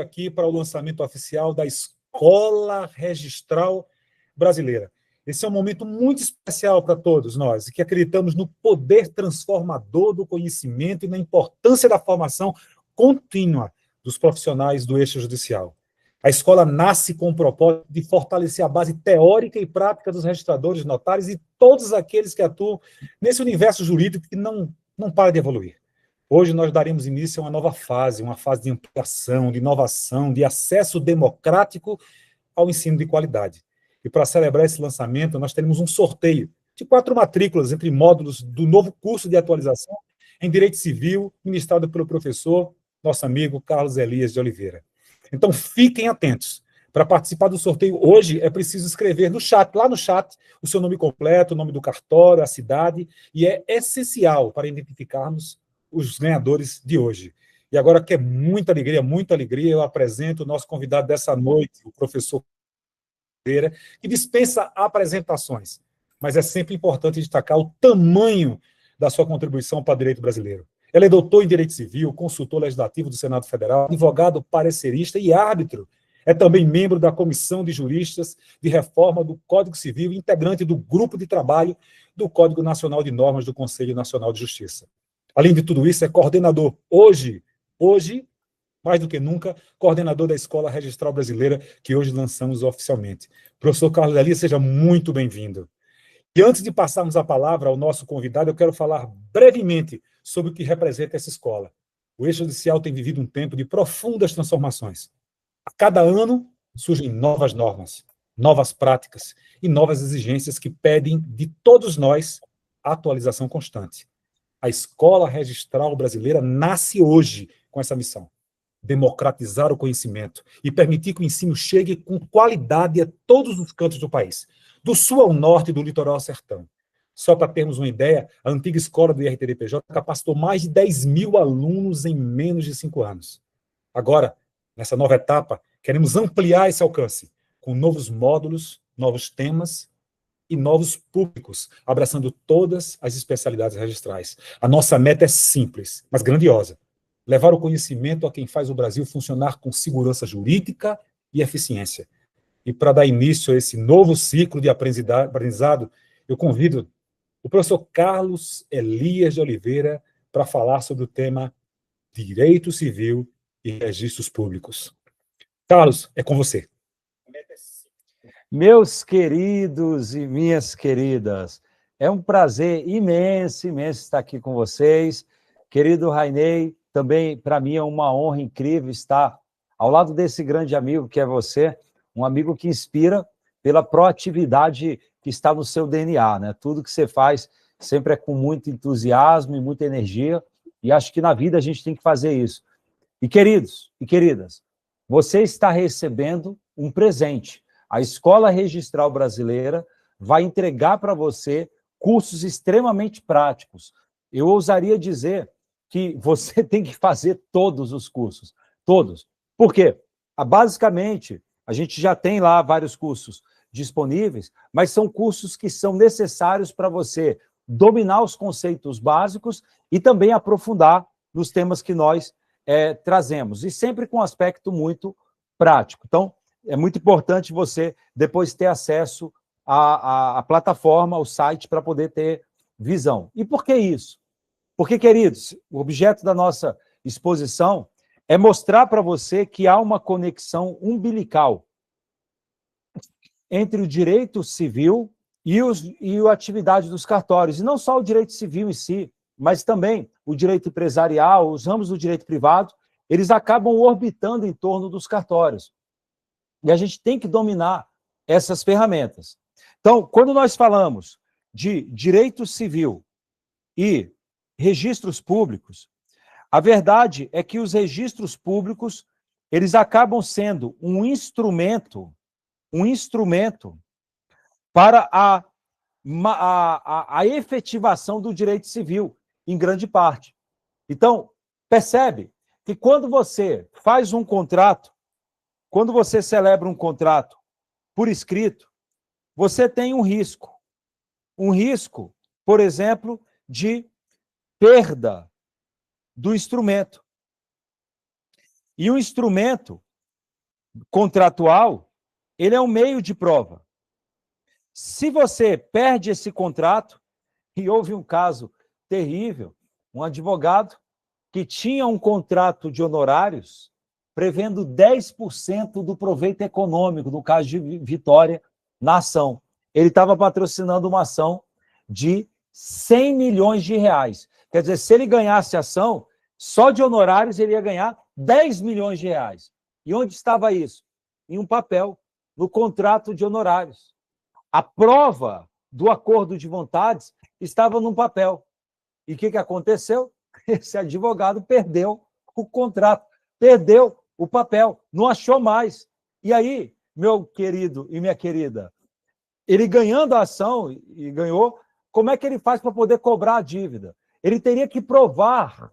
aqui para o lançamento oficial da Escola Registral Brasileira. Esse é um momento muito especial para todos nós, que acreditamos no poder transformador do conhecimento e na importância da formação contínua dos profissionais do eixo judicial. A escola nasce com o propósito de fortalecer a base teórica e prática dos registradores, notários e todos aqueles que atuam nesse universo jurídico que não para de evoluir. Hoje nós daremos início a uma fase de ampliação, de inovação, de acesso democrático ao ensino de qualidade. E para celebrar esse lançamento, nós teremos um sorteio de 4 matrículas entre módulos do novo curso de atualização em Direito Civil, ministrado pelo professor, nosso amigo Carlos Elias de Oliveira. Então, fiquem atentos. Para participar do sorteio hoje, é preciso escrever no chat, lá no chat, o seu nome completo, o nome do cartório, a cidade, e é essencial para identificarmos os ganhadores de hoje. E agora, que é muita alegria, eu apresento o nosso convidado dessa noite, o professor Oliveira, que dispensa apresentações, mas é sempre importante destacar o tamanho da sua contribuição para o direito brasileiro. Ele é doutor em Direito Civil, consultor legislativo do Senado Federal, advogado parecerista e árbitro. É também membro da Comissão de Juristas de Reforma do Código Civil e integrante do Grupo de Trabalho do Código Nacional de Normas do Conselho Nacional de Justiça. Além de tudo isso, é coordenador, hoje, mais do que nunca, coordenador da Escola Registral Brasileira, que hoje lançamos oficialmente. Professor Carlos Elias, seja muito bem-vindo. E antes de passarmos a palavra ao nosso convidado, eu quero falar brevemente sobre o que representa essa escola. O eixo judicial tem vivido um tempo de profundas transformações. A cada ano surgem novas normas, novas práticas e novas exigências que pedem de todos nós atualização constante. A Escola Registral Brasileira nasce hoje com essa missão: democratizar o conhecimento e permitir que o ensino chegue com qualidade a todos os cantos do país, do sul ao norte e do litoral ao sertão. Só para termos uma ideia, a antiga escola do IRTDPJ capacitou mais de 10 mil alunos em menos de 5 anos. Agora, nessa nova etapa, queremos ampliar esse alcance, com novos módulos, novos temas e novos públicos, abraçando todas as especialidades registrais. A nossa meta é simples, mas grandiosa: levar o conhecimento a quem faz o Brasil funcionar com segurança jurídica e eficiência. E para dar início a esse novo ciclo de aprendizado, eu convido o professor Carlos Elias de Oliveira para falar sobre o tema Direito Civil e Registros Públicos. Carlos, é com você. Meus queridos e minhas queridas, é um prazer imenso estar aqui com vocês. Querido Rainei, também para mim é uma honra incrível estar ao lado desse grande amigo que é você, um amigo que inspira pela proatividade que está no seu DNA, né? Tudo que você faz sempre é com muito entusiasmo e muita energia, e acho que na vida a gente tem que fazer isso. E queridos e queridas, você está recebendo um presente. A Escola Registral Brasileira vai entregar para você cursos extremamente práticos. Eu ousaria dizer que você tem que fazer todos os cursos, todos. Por quê? Basicamente, a gente já tem lá vários cursos disponíveis, mas são cursos que são necessários para você dominar os conceitos básicos e também aprofundar nos temas que nós trazemos, e sempre com um aspecto muito prático. Então, é muito importante você depois ter acesso à plataforma, ao site, para poder ter visão. E por que isso? Porque, queridos, o objeto da nossa exposição é mostrar para você que há uma conexão umbilical entre o direito civil e a atividade dos cartórios. E não só o direito civil em si, mas também o direito empresarial, os ramos do direito privado, eles acabam orbitando em torno dos cartórios. E a gente tem que dominar essas ferramentas. Então, quando nós falamos de direito civil e registros públicos, a verdade é que os registros públicos, eles acabam sendo um instrumento para a efetivação do direito civil, em grande parte. Então, percebe que quando você faz um contrato, quando você celebra um contrato por escrito, você tem um risco. Um risco, por exemplo, de perda do instrumento. E o instrumento, contratual, ele é um meio de prova. Se você perde esse contrato, e houve um caso terrível, um advogado que tinha um contrato de honorários prevendo 10% do proveito econômico, no caso de vitória, na ação. Ele estava patrocinando uma ação de 100 milhões de reais. Quer dizer, se ele ganhasse a ação, só de honorários ele ia ganhar 10 milhões de reais. E onde estava isso? Em um papel, no contrato de honorários. A prova do acordo de vontades estava num papel. E o que aconteceu? Esse advogado perdeu o contrato, perdeu o papel, não achou mais. E aí, meu querido e minha querida, ele ganhando a ação, e ganhou, como é que ele faz para poder cobrar a dívida? Ele teria que provar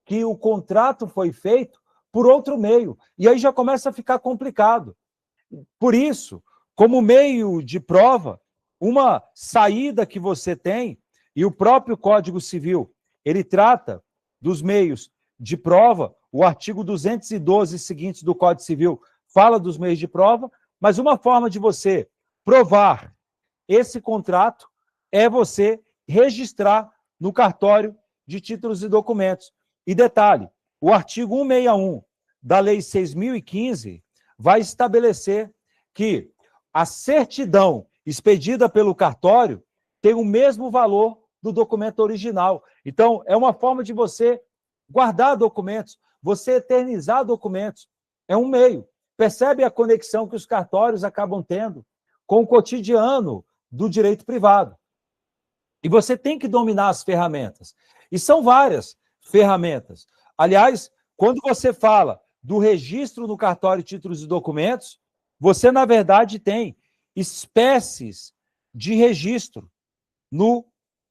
que o contrato foi feito por outro meio. E aí já começa a ficar complicado. Por isso, como meio de prova, uma saída que você tem, e o próprio Código Civil, ele trata dos meios de prova, o artigo 212 seguintes do Código Civil fala dos meios de prova, mas uma forma de você provar esse contrato é você registrar no cartório de títulos e documentos. E detalhe, o artigo 161 da Lei 6.015 vai estabelecer que a certidão expedida pelo cartório tem o mesmo valor do documento original. Então, é uma forma de você guardar documentos, você eternizar documentos. É um meio. Percebe a conexão que os cartórios acabam tendo com o cotidiano do direito privado. E você tem que dominar as ferramentas. E são várias ferramentas. Aliás, quando você fala do registro no cartório de títulos e documentos, você, na verdade, tem espécies de registro no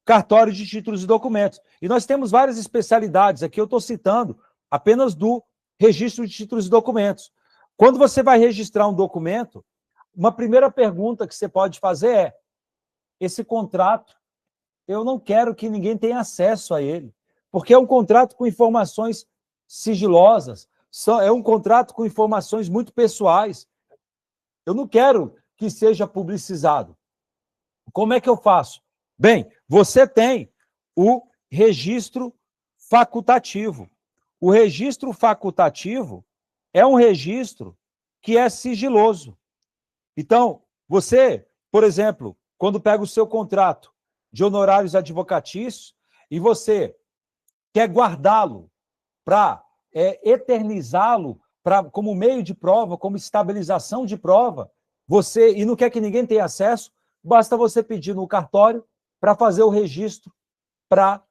cartório de títulos e documentos. E nós temos várias especialidades. Aqui eu estou citando apenas do registro de títulos e documentos. Quando você vai registrar um documento, uma primeira pergunta que você pode fazer é: esse contrato, eu não quero que ninguém tenha acesso a ele, porque é um contrato com informações sigilosas, é um contrato com informações muito pessoais. Eu não quero que seja publicizado. Como é que eu faço? Bem, você tem o registro facultativo. O registro facultativo é um registro que é sigiloso. Então, você, por exemplo, quando pega o seu contrato de honorários advocatícios e você quer guardá-lo para eternizá-lo como meio de prova, como estabilização de prova, e não quer que ninguém tenha acesso, basta você pedir no cartório para fazer o registro para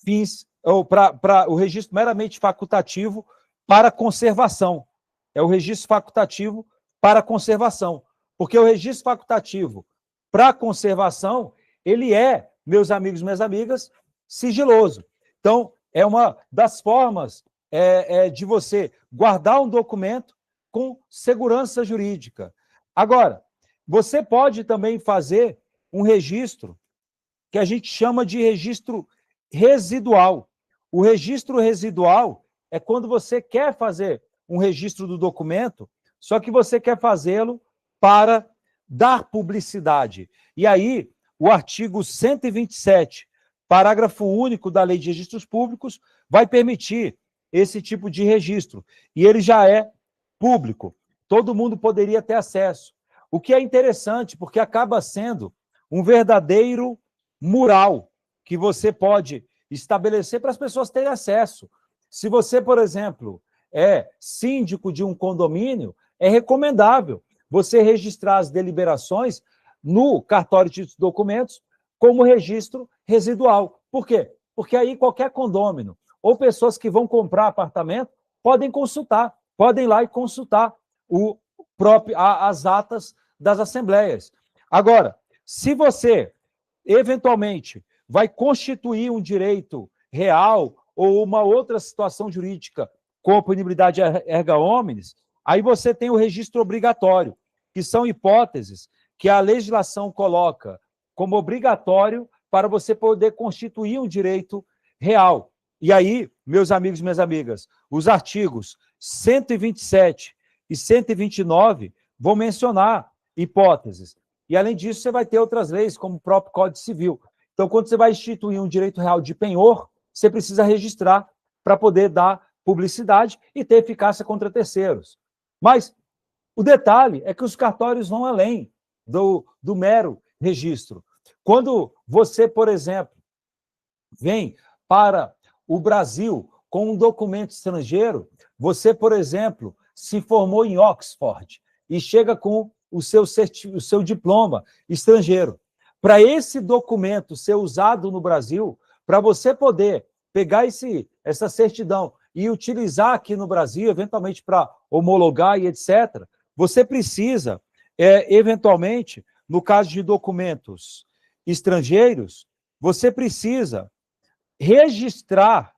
fins, ou para o registro meramente facultativo para conservação. É o registro facultativo para conservação. Porque o registro facultativo para conservação, ele é, meus amigos e minhas amigas, sigiloso. Então, é uma das formas de você guardar um documento com segurança jurídica. Agora, você pode também fazer um registro que a gente chama de registro residual. O registro residual é quando você quer fazer um registro do documento, só que você quer fazê-lo para dar publicidade. E aí, o artigo 127, parágrafo único da Lei de Registros Públicos, vai permitir esse tipo de registro. E ele já é público. Todo mundo poderia ter acesso. O que é interessante, porque acaba sendo um verdadeiro mural que você pode estabelecer para as pessoas terem acesso. Se você, por exemplo, é síndico de um condomínio, é recomendável você registrar as deliberações no cartório de documentos como registro residual. Por quê? Porque aí qualquer condômino ou pessoas que vão comprar apartamento podem ir lá e consultar as atas das assembleias. Agora, se você, eventualmente, vai constituir um direito real ou uma outra situação jurídica com a punibilidade erga omnes, aí você tem o registro obrigatório, que são hipóteses que a legislação coloca como obrigatório para você poder constituir um direito real. E aí, meus amigos e minhas amigas, os artigos 127 e 129 vão mencionar hipóteses. E, além disso, você vai ter outras leis, como o próprio Código Civil. Então, quando você vai instituir um direito real de penhor, você precisa registrar para poder dar publicidade e ter eficácia contra terceiros. Mas o detalhe é que os cartórios vão além do mero registro. Quando você, por exemplo, vem para o Brasil com um documento estrangeiro, você, por exemplo, se formou em Oxford e chega com o seu diploma estrangeiro. Para esse documento ser usado no Brasil, para você poder pegar essa certidão e utilizar aqui no Brasil, eventualmente para homologar e etc., você precisa, eventualmente, no caso de documentos estrangeiros, você precisa registrar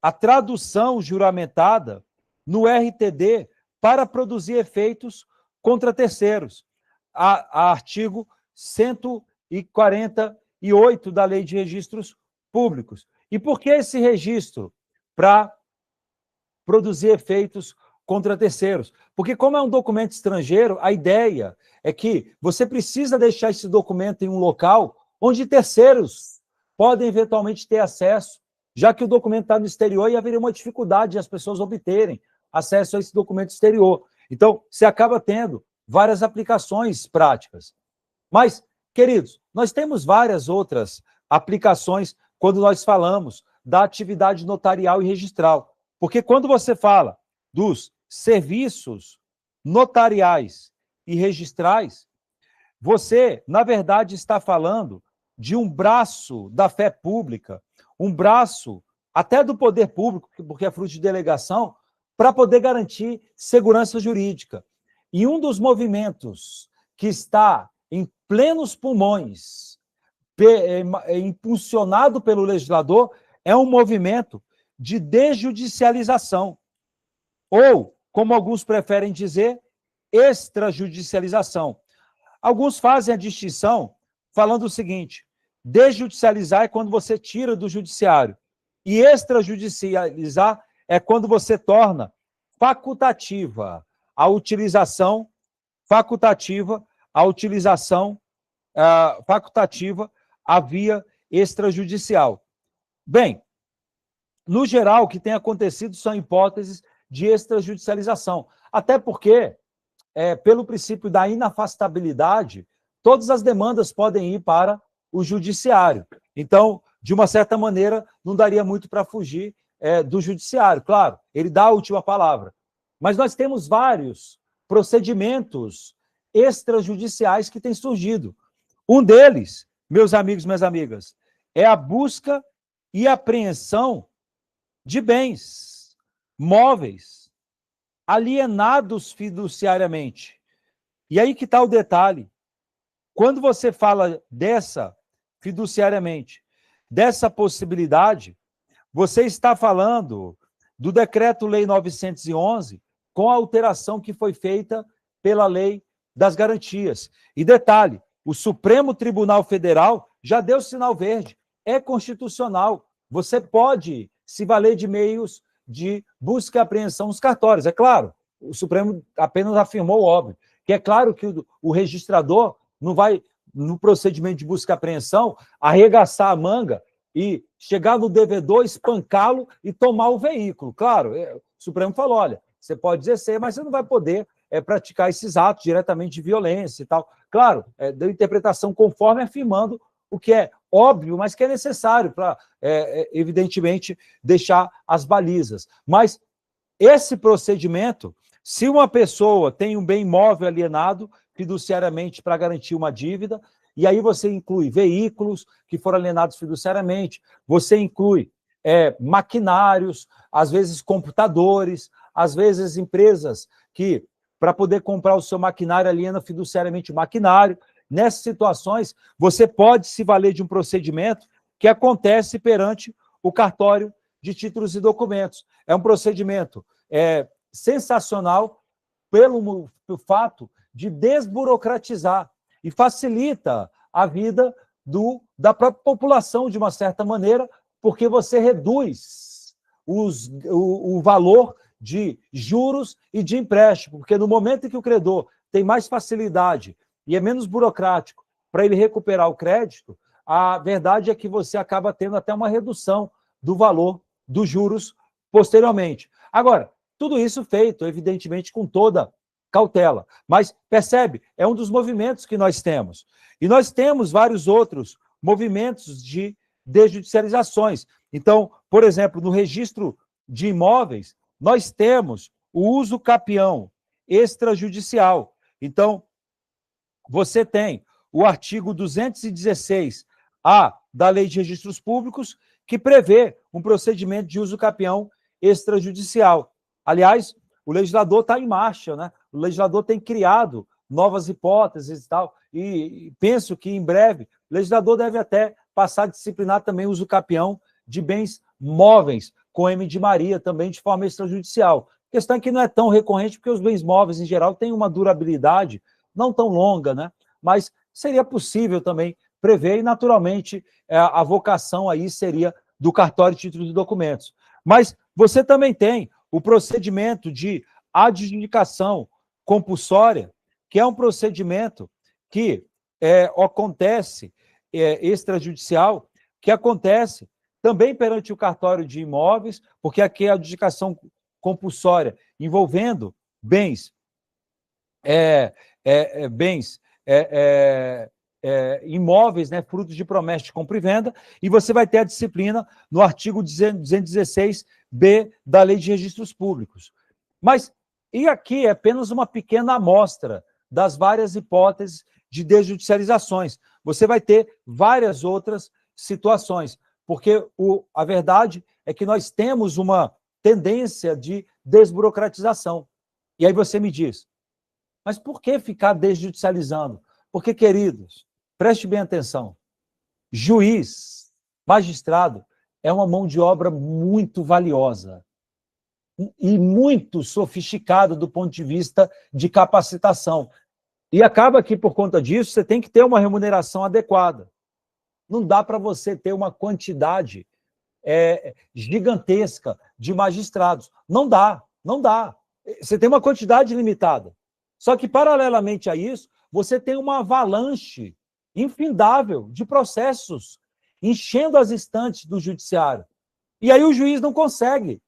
a tradução juramentada no RTD para produzir efeitos contra terceiros, a artigo 148 da Lei de Registros Públicos. E por que esse registro? Para produzir efeitos contra terceiros. Porque, como é um documento estrangeiro, a ideia é que você precisa deixar esse documento em um local onde terceiros podem eventualmente ter acesso, já que o documento está no exterior e haveria uma dificuldade de as pessoas obterem acesso a esse documento exterior. Então, você acaba tendo várias aplicações práticas. Mas, queridos, nós temos várias outras aplicações quando nós falamos da atividade notarial e registral. Porque quando você fala dos serviços notariais e registrais, você, na verdade, está falando de um braço da fé pública, um braço até do poder público, porque é fruto de delegação, para poder garantir segurança jurídica. E um dos movimentos que está em plenos pulmões, impulsionado pelo legislador, é um movimento de desjudicialização, ou, como alguns preferem dizer, extrajudicialização. Alguns fazem a distinção falando o seguinte: desjudicializar é quando você tira do judiciário, e extrajudicializar é quando você torna facultativa a utilização a via extrajudicial. Bem, no geral, o que tem acontecido são hipóteses de extrajudicialização, até porque, pelo princípio da inafastabilidade, todas as demandas podem ir para o judiciário. Então, de uma certa maneira, não daria muito para fugir do judiciário. Claro, ele dá a última palavra. Mas nós temos vários procedimentos extrajudiciais que têm surgido. Um deles, meus amigos e minhas amigas, é a busca e apreensão de bens móveis alienados fiduciariamente. E aí que está o detalhe. Quando você fala dessa fiduciariamente, dessa possibilidade, você está falando do Decreto-Lei 911, com a alteração que foi feita pela Lei das Garantias. E detalhe, o Supremo Tribunal Federal já deu sinal verde, é constitucional. Você pode se valer de meios de busca e apreensão nos cartórios. É claro, o Supremo apenas afirmou o óbvio, que é claro que o registrador não vai, no procedimento de busca e apreensão, arregaçar a manga e chegar no devedor, espancá-lo e tomar o veículo. Claro, o Supremo falou, olha, você pode exercer, mas você não vai poder praticar esses atos diretamente de violência e tal. Claro, deu interpretação conforme, afirmando o que é óbvio, mas que é necessário para, evidentemente, deixar as balizas. Mas esse procedimento, se uma pessoa tem um bem imóvel alienado fiduciariamente para garantir uma dívida, e aí você inclui veículos que foram alienados fiduciariamente, você inclui maquinários, às vezes computadores, às vezes empresas que, para poder comprar o seu maquinário, aliena fiduciariamente o maquinário. Nessas situações, você pode se valer de um procedimento que acontece perante o cartório de títulos e documentos. É um procedimento sensacional pelo fato de desburocratizar e facilita a vida da própria população, de uma certa maneira, porque você reduz o valor de juros e de empréstimo, porque no momento em que o credor tem mais facilidade e é menos burocrático para ele recuperar o crédito, a verdade é que você acaba tendo até uma redução do valor dos juros posteriormente. Agora, tudo isso feito, evidentemente, com toda cautela. Mas, percebe, é um dos movimentos que nós temos. E nós temos vários outros movimentos de desjudicializações. Então, por exemplo, no registro de imóveis, nós temos o uso capião extrajudicial. Então, você tem o artigo 216-A da Lei de Registros Públicos, que prevê um procedimento de uso capião extrajudicial. Aliás, o legislador está em marcha, né? O legislador tem criado novas hipóteses e tal, e penso que, em breve, o legislador deve até passar a disciplinar também o uso capião de bens móveis, com M de Maria, também de forma extrajudicial. A questão é que não é tão recorrente, porque os bens móveis, em geral, têm uma durabilidade não tão longa, né? Mas seria possível também prever, e, naturalmente, a vocação aí seria do cartório de títulos e documentos. Mas você também tem o procedimento de adjudicação compulsória, que é um procedimento que acontece, extrajudicial, que acontece também perante o cartório de imóveis, porque aqui é a adjudicação compulsória envolvendo bens, imóveis, né, frutos de promessa de compra e venda, e você vai ter a disciplina no artigo 216-B da Lei de Registros Públicos. Mas, e aqui é apenas uma pequena amostra das várias hipóteses de desjudicializações. Você vai ter várias outras situações, porque a verdade é que nós temos uma tendência de desburocratização. E aí você me diz, mas por que ficar desjudicializando? Porque, queridos, preste bem atenção, juiz, magistrado, é uma mão de obra muito valiosa e muito sofisticada do ponto de vista de capacitação. E acaba que, por conta disso, você tem que ter uma remuneração adequada. Não dá para você ter uma quantidade gigantesca de magistrados. Não dá, não dá. Você tem uma quantidade limitada. Só que, paralelamente a isso, você tem uma avalanche infindável de processos enchendo as estantes do judiciário. E aí o juiz não consegue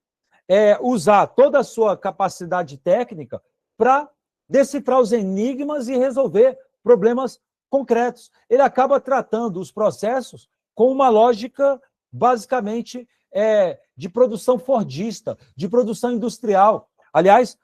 usar toda a sua capacidade técnica para decifrar os enigmas e resolver problemas concretos. Ele acaba tratando os processos com uma lógica, basicamente, de produção fordista, de produção industrial. Aliás,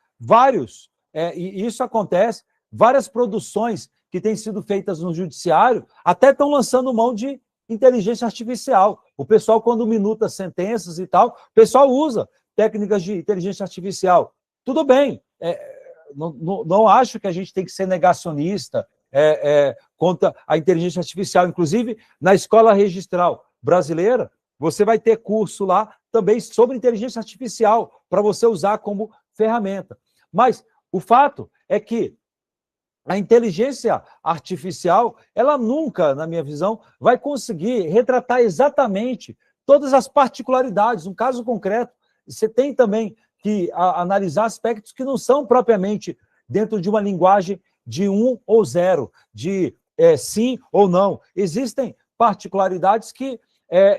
e isso acontece, várias produções que têm sido feitas no judiciário até estão lançando mão de inteligência artificial. O pessoal, quando minuta sentenças e tal, o pessoal usa técnicas de inteligência artificial. Tudo bem, não acho que a gente tem que ser negacionista contra a inteligência artificial. Inclusive, na Escola Registral Brasileira, você vai ter curso lá também sobre inteligência artificial, para você usar como ferramenta. Mas o fato é que a inteligência artificial, ela nunca, na minha visão, vai conseguir retratar exatamente todas as particularidades. Um caso concreto, você tem também que analisar aspectos que não são propriamente dentro de uma linguagem de 1 ou 0, de sim ou não. Existem particularidades que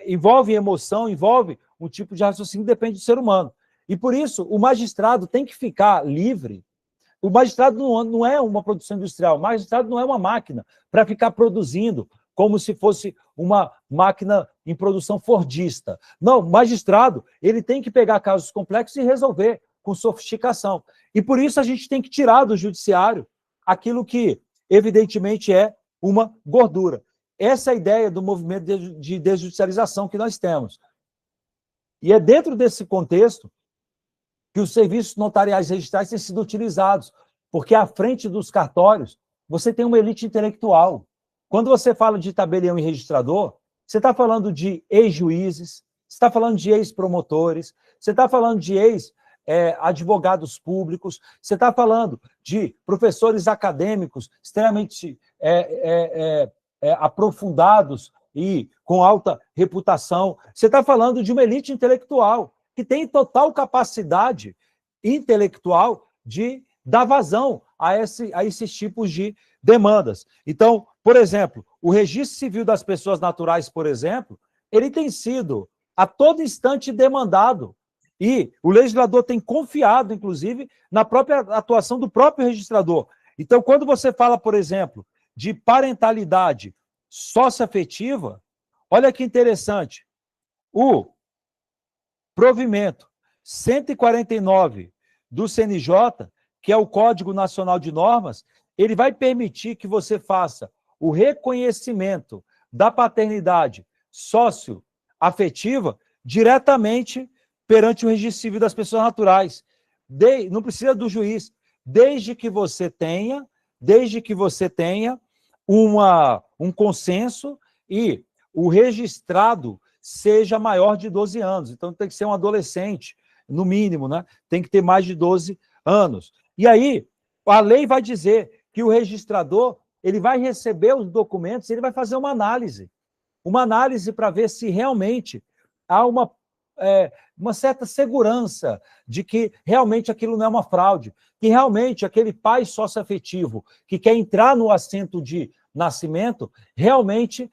envolvem emoção, envolvem um tipo de raciocínio que depende do ser humano. E, por isso, o magistrado tem que ficar livre. O magistrado não é uma produção industrial, o magistrado não é uma máquina para ficar produzindo como se fosse uma máquina em produção fordista. Não, o magistrado, ele tem que pegar casos complexos e resolver com sofisticação. E por isso a gente tem que tirar do judiciário aquilo que, evidentemente, é uma gordura. Essa é a ideia do movimento de desjudicialização que nós temos. E é dentro desse contexto que os serviços notariais registrais têm sido utilizados, porque à frente dos cartórios você tem uma elite intelectual. Quando você fala de tabelião e registrador, você está falando de ex-juízes, você está falando de ex-promotores, você está falando de ex-advogados públicos, você está falando de professores acadêmicos extremamente aprofundados e com alta reputação, você está falando de uma elite intelectual que tem total capacidade intelectual de dar vazão a esses tipos de demandas. Então, por exemplo, o registro civil das pessoas naturais, por exemplo, ele tem sido a todo instante demandado. E o legislador tem confiado, inclusive, na própria atuação do próprio registrador. Então, quando você fala, por exemplo, de parentalidade socioafetiva, olha que interessante. O provimento 149 do CNJ, que é o Código Nacional de Normas, ele vai permitir que você faça o reconhecimento da paternidade socioafetiva diretamente perante o registro civil das pessoas naturais. Não precisa do juiz, desde que você tenha um consenso e o registrado seja maior de 12 anos. Então, tem que ser um adolescente, no mínimo, né? Tem que ter mais de 12 anos. E aí, a lei vai dizer que o registrador ele vai receber os documentos, ele vai fazer uma análise para ver se realmente há uma certa segurança de que realmente aquilo não é uma fraude, que realmente aquele pai socioafetivo que quer entrar no assento de nascimento realmente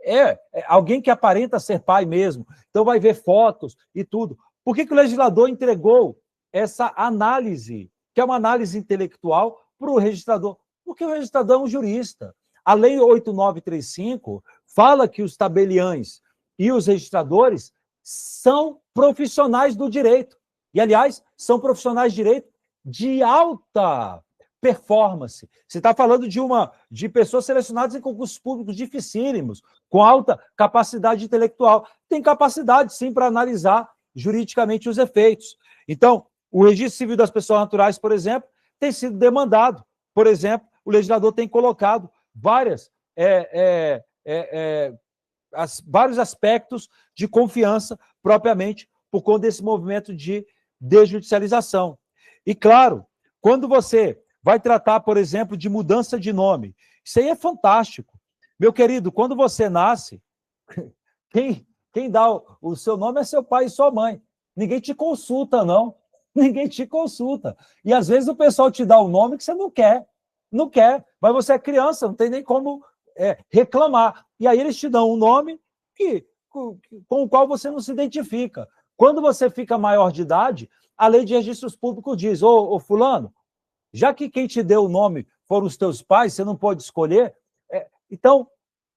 é alguém que aparenta ser pai mesmo. Então vai ver fotos e tudo. Por que o legislador entregou essa análise, que é uma análise intelectual, para o registrador? Porque o registrador é um jurista. A Lei 8935 fala que os tabeliães e os registradores são profissionais do direito. E, aliás, são profissionais de direito de alta performance. Você está falando de pessoas selecionadas em concursos públicos dificílimos, com alta capacidade intelectual. Tem capacidade, sim, para analisar juridicamente os efeitos. Então, o registro civil das pessoas naturais, por exemplo, tem sido demandado. Por exemplo, o legislador tem colocado vários aspectos de confiança, propriamente, por conta desse movimento de desjudicialização. E, claro, quando você vai tratar, por exemplo, de mudança de nome, isso aí é fantástico. Meu querido, quando você nasce, quem dá o seu nome é seu pai e sua mãe. Ninguém te consulta, não. Ninguém te consulta. E, às vezes, o pessoal te dá um nome que você não quer. Não quer, mas você é criança, não tem nem como reclamar. E aí eles te dão um nome com o qual você não se identifica. Quando você fica maior de idade, a lei de registros públicos diz, ô fulano, já que quem te deu o nome foram os teus pais, você não pode escolher, então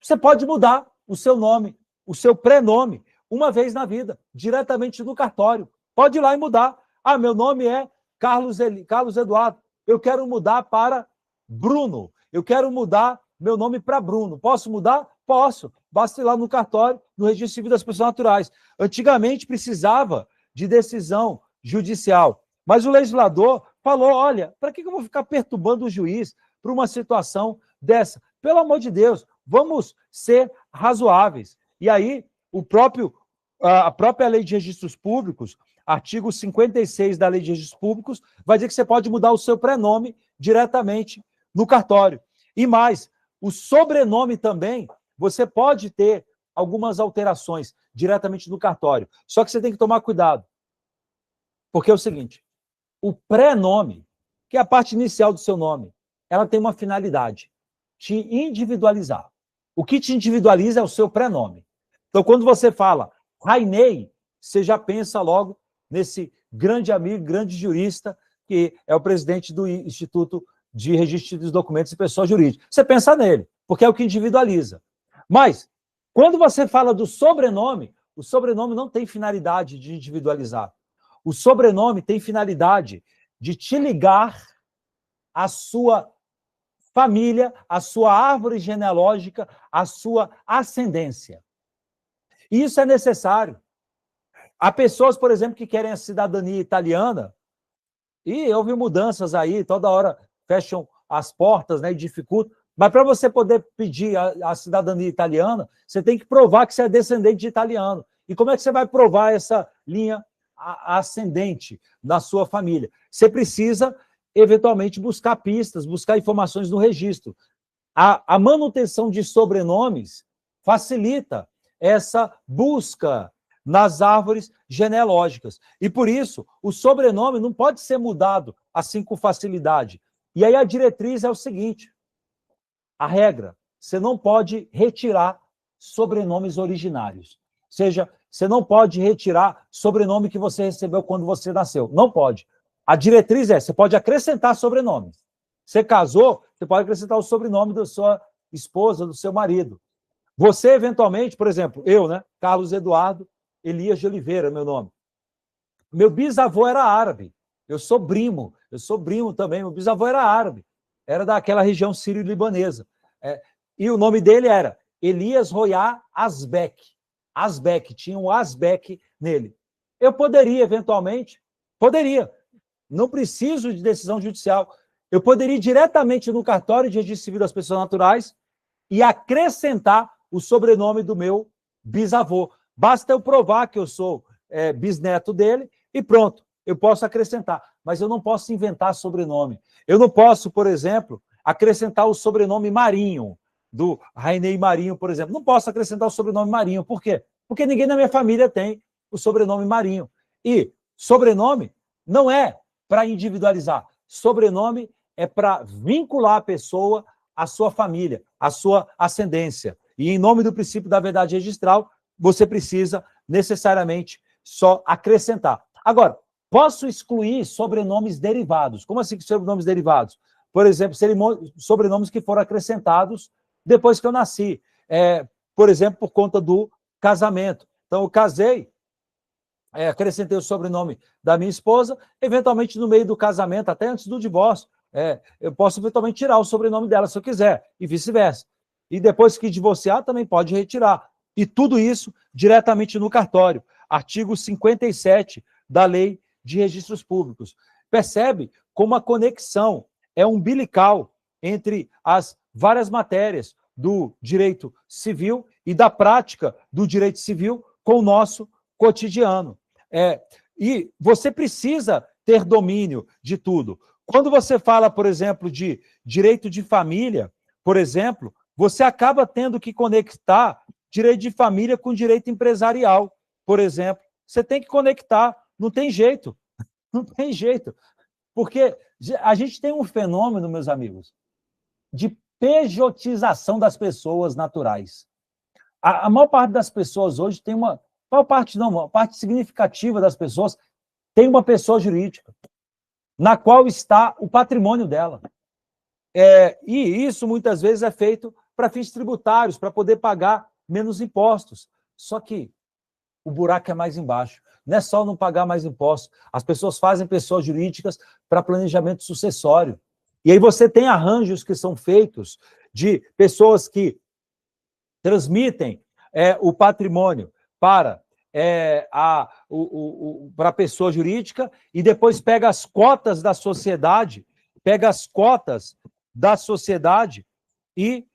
você pode mudar o seu nome, o seu prenome, uma vez na vida, diretamente no cartório. Pode ir lá e mudar. Ah, meu nome é Carlos Eduardo, eu quero mudar para Bruno, eu quero mudar meu nome para Bruno. Posso mudar? Posso. Basta ir lá no cartório, no registro civil das pessoas naturais. Antigamente precisava de decisão judicial, mas o legislador falou, olha, para que eu vou ficar perturbando o juiz para uma situação dessa? Pelo amor de Deus, vamos ser razoáveis. E aí, a própria Lei de Registros Públicos, artigo 56 da Lei de Registros Públicos, vai dizer que você pode mudar o seu prenome diretamente no cartório. E mais, o sobrenome também, você pode ter algumas alterações diretamente no cartório. Só que você tem que tomar cuidado. Porque é o seguinte, o pré-nome, que é a parte inicial do seu nome, ela tem uma finalidade, te individualizar. O que te individualiza é o seu pré-nome. Então, quando você fala Rainei, você já pensa logo nesse grande amigo, grande jurista, que é o presidente do Instituto de Registro dos Documentos e Pessoa Jurídica. Você pensa nele, porque é o que individualiza. Mas, quando você fala do sobrenome, o sobrenome não tem finalidade de individualizar. O sobrenome tem finalidade de te ligar à sua família, à sua árvore genealógica, à sua ascendência. E isso é necessário. Há pessoas, por exemplo, que querem a cidadania italiana, e houve mudanças aí, toda hora fecham as portas, né, e dificultam. Mas para você poder pedir a cidadania italiana, você tem que provar que você é descendente de italiano. E como é que você vai provar essa linha ascendente na sua família? Você precisa, eventualmente, buscar pistas, buscar informações no registro. A manutenção de sobrenomes facilita essa busca nas árvores genealógicas. E por isso, o sobrenome não pode ser mudado assim com facilidade. E aí a diretriz é o seguinte, a regra, você não pode retirar sobrenomes originários. Ou seja, você não pode retirar sobrenome que você recebeu quando você nasceu. Não pode. A diretriz é, você pode acrescentar sobrenomes. Você casou, você pode acrescentar o sobrenome da sua esposa, do seu marido. Você, eventualmente, por exemplo, eu, né? Carlos Eduardo Elias de Oliveira, meu nome. Meu bisavô era árabe. Eu sou primo também. Meu bisavô era árabe. Era daquela região sírio-libanesa. E o nome dele era Elias Royá Asbek. Asbek, tinha um Asbek nele. Eu poderia, eventualmente, não preciso de decisão judicial, eu poderia ir diretamente no cartório de registro civil das pessoas naturais e acrescentar o sobrenome do meu bisavô. Basta eu provar que eu sou bisneto dele e pronto, eu posso acrescentar. Mas eu não posso inventar sobrenome. Eu não posso, por exemplo, acrescentar o sobrenome Marinho, do Rainei Marinho, por exemplo. Não posso acrescentar o sobrenome Marinho. Por quê? Porque ninguém na minha família tem o sobrenome Marinho. E sobrenome não é para individualizar. Sobrenome é para vincular a pessoa à sua família, à sua ascendência. E em nome do princípio da verdade registral, você precisa necessariamente só acrescentar. Agora, posso excluir sobrenomes derivados. Como assim sobrenomes derivados? Por exemplo, sobrenomes que foram acrescentados depois que eu nasci. Por exemplo, por conta do casamento. Então, eu casei, acrescentei o sobrenome da minha esposa, eventualmente no meio do casamento, até antes do divórcio, eu posso eventualmente tirar o sobrenome dela se eu quiser, e vice-versa. E depois que divorciar, também pode retirar. E tudo isso diretamente no cartório. Artigo 57 da Lei de Registros Públicos. Percebe como a conexão é umbilical entre as várias matérias do direito civil e da prática do direito civil com o nosso cotidiano. E você precisa ter domínio de tudo. Quando você fala, por exemplo, de direito de família, por exemplo, você acaba tendo que conectar direito de família com direito empresarial, por exemplo. Você tem que conectar, não tem jeito. Não tem jeito. Porque a gente tem um fenômeno, meus amigos, de pejotização das pessoas naturais. A maior parte das pessoas hoje tem uma... Maior parte não, uma parte significativa das pessoas tem uma pessoa jurídica, na qual está o patrimônio dela. E isso, muitas vezes, é feito para fins tributários, para poder pagar menos impostos. Só que o buraco é mais embaixo. Não é só não pagar mais impostos. As pessoas fazem pessoas jurídicas para planejamento sucessório. E aí você tem arranjos que são feitos de pessoas que transmitem o patrimônio para a pessoa jurídica e depois pega as cotas da sociedade, e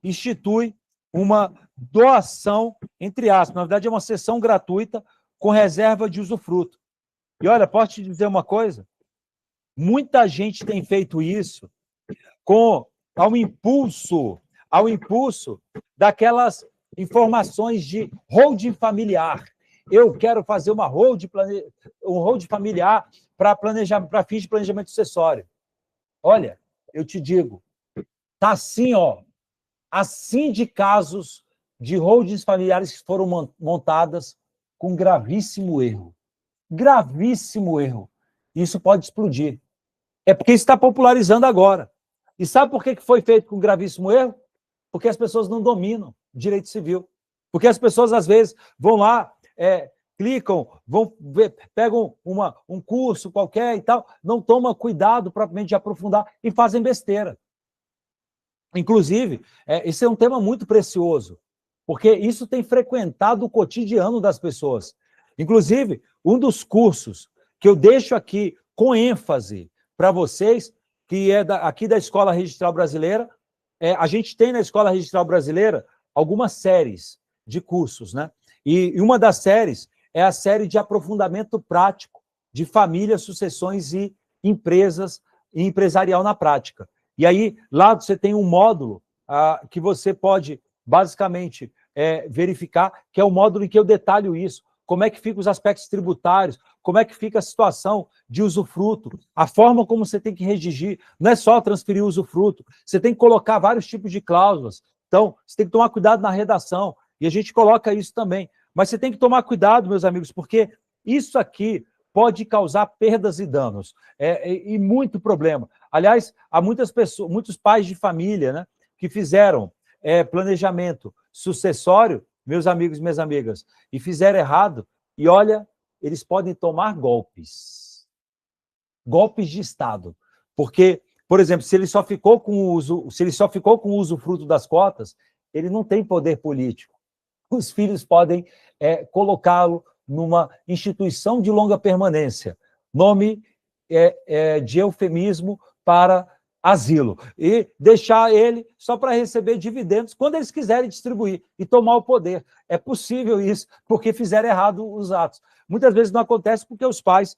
institui uma doação, entre aspas, na verdade é uma cessão gratuita com reserva de usufruto. E olha, posso te dizer uma coisa? Muita gente tem feito isso ao impulso daquelas informações de holding familiar. Eu quero fazer um holding familiar para fins de planejamento sucessório. Olha, eu te digo, tá assim, assim de casos de holdings familiares que foram montadas com gravíssimo erro. Gravíssimo erro. Isso pode explodir. É porque está popularizando agora. E sabe por que foi feito com gravíssimo erro? Porque as pessoas não dominam direito civil. Porque as pessoas, às vezes, vão lá, clicam, pegam um curso qualquer e tal, não tomam cuidado propriamente de aprofundar e fazem besteira. Inclusive, esse é um tema muito precioso, porque isso tem frequentado o cotidiano das pessoas. Inclusive, um dos cursos que eu deixo aqui com ênfase para vocês, que é aqui da Escola Registral Brasileira, a gente tem na Escola Registral Brasileira algumas séries de cursos, né? E uma das séries é a série de aprofundamento prático de família, sucessões e empresas e empresarial na prática. E aí, lá você tem um módulo que você pode, basicamente, verificar, que é o módulo em que eu detalho isso. como é que ficam os aspectos tributários, como é que fica a situação de usufruto, a forma como você tem que redigir. Não é só transferir o usufruto, você tem que colocar vários tipos de cláusulas. Então, você tem que tomar cuidado na redação, e a gente coloca isso também. Mas você tem que tomar cuidado, meus amigos, porque isso aqui pode causar perdas e danos, e muito problema. Aliás, há muitas pessoas, muitos pais de família, né, que fizeram planejamento sucessório, meus amigos e minhas amigas, e fizeram errado, e olha, eles podem tomar golpes de Estado, porque, por exemplo, se ele só ficou com o usufruto das cotas, ele não tem poder político. Os filhos podem colocá-lo numa instituição de longa permanência, nome de eufemismo para asilo, e deixar ele só para receber dividendos quando eles quiserem distribuir e tomar o poder. É possível isso, porque fizeram errado os atos. Muitas vezes não acontece porque os pais,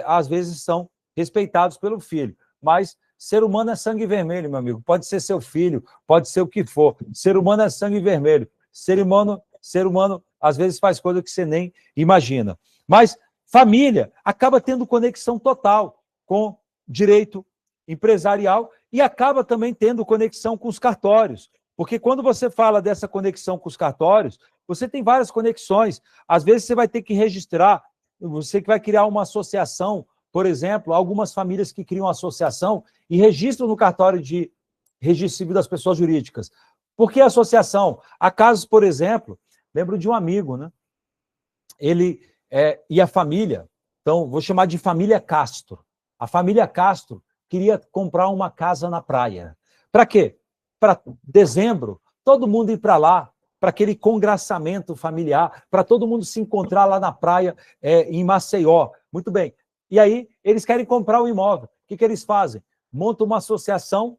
às vezes, são respeitados pelo filho, mas ser humano é sangue vermelho, meu amigo. Pode ser seu filho, pode ser o que for. Ser humano é sangue vermelho. Ser humano, às vezes, faz coisa que você nem imagina. Mas família acaba tendo conexão total com direito empresarial e acaba também tendo conexão com os cartórios. Porque quando você fala dessa conexão com os cartórios, você tem várias conexões. Às vezes você vai ter que registrar, você que vai criar uma associação, por exemplo, algumas famílias que criam associação e registram no cartório de registro civil das pessoas jurídicas. Por que associação? Há casos, por exemplo, lembro de um amigo, né? Ele e a família, então vou chamar de família Castro. A família Castro queria comprar uma casa na praia. Para quê? Para dezembro, todo mundo ir para lá, para aquele congraçamento familiar, para todo mundo se encontrar lá na praia, em Maceió. Muito bem. E aí, eles querem comprar o imóvel. O que eles fazem? Montam uma associação